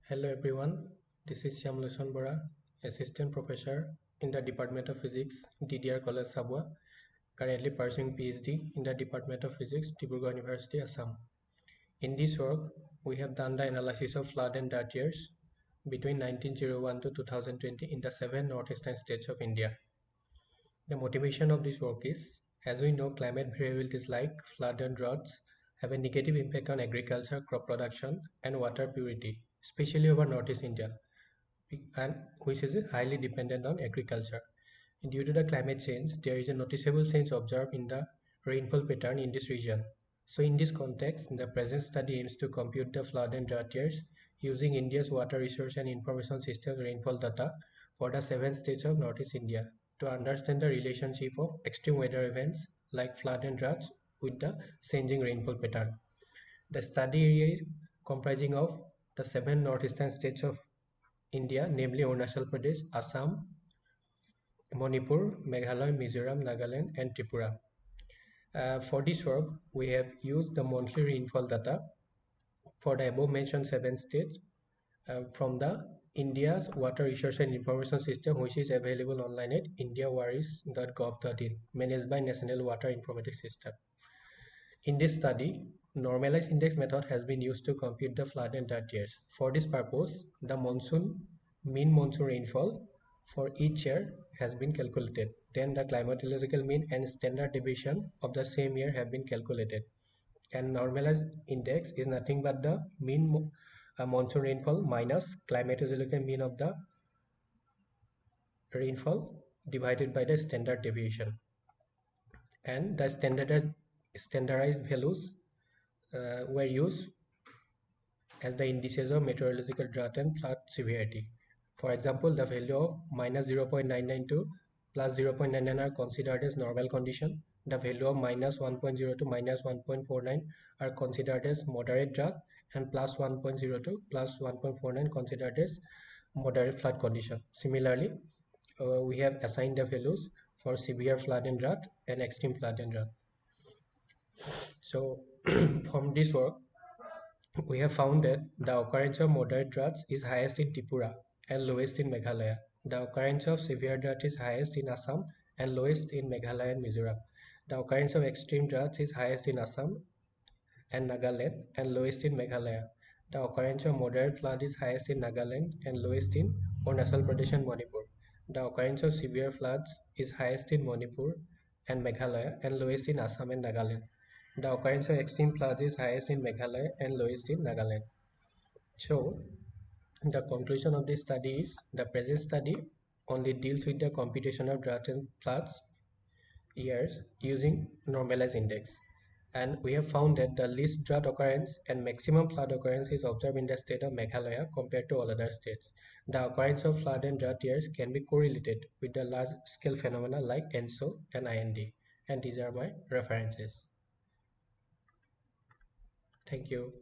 Hello everyone, this is Shyamlochon Bora, Assistant Professor in the Department of Physics, DDR College Sabwa, currently pursuing PhD in the Department of Physics, Dibrugarh University, Assam. In this work, we have done the analysis of flood and drought years between 1901 to 2020 in the 7 northeastern states of India. The motivation of this work is, as we know, climate variabilities like flood and droughts have a negative impact on agriculture, crop production, and water purity, especially over Northeast India, and which is highly dependent on agriculture. Due to the climate change, there is a noticeable change observed in the rainfall pattern in this region. So in this context, the present study aims to compute the flood and drought years using India's Water Resource and Information System rainfall data for the 7 states of Northeast India to understand the relationship of extreme weather events like flood and droughts with the changing rainfall pattern. The study area is comprising of the 7 northeastern states of India, namely Arunachal Pradesh, Assam, Manipur, Meghalaya, Mizoram, Nagaland, and Tripura. For this work, we have used the monthly rainfall data for the above mentioned 7 states from the India's Water Resource and Information System, which is available online at indiawaris.gov.in, managed by National Water Informatics System. In this study, normalized index method has been used to compute the flood and drought years. For this purpose, the mean monsoon rainfall for each year has been calculated. Then the climatological mean and standard deviation of the same year have been calculated. And normalized index is nothing but the mean monsoon rainfall minus climatological mean of the rainfall divided by the standard deviation. And the standardized values were used as the indices of meteorological drought and flood severity. For example, the value of minus 0.992 plus 0.99 are considered as normal condition. The value of minus 1.0 to minus 1.49 are considered as moderate drought, and plus 1.02 plus 1.49 considered as moderate flood condition. Similarly, we have assigned the values for severe flood and drought and extreme flood and drought. So from this work, we have found that the occurrence of moderate droughts is highest in Tripura and lowest in Meghalaya. The occurrence of severe drought is highest in Assam and lowest in Meghalaya and Mizoram. The occurrence of extreme droughts is highest in Assam and Nagaland and lowest in Meghalaya. The occurrence of moderate flood is highest in Nagaland and lowest in Arunachal Pradesh and Manipur. The occurrence of severe floods is highest in Manipur and Meghalaya and lowest in Assam and Nagaland. The occurrence of extreme floods is highest in Meghalaya and lowest in Nagaland. So, the conclusion of this study is the present study only deals with the computation of drought and floods years using normalized index. And we have found that the least drought occurrence and maximum flood occurrence is observed in the state of Meghalaya compared to all other states. The occurrence of flood and drought years can be correlated with the large scale phenomena like ENSO and IND. And these are my references. Thank you.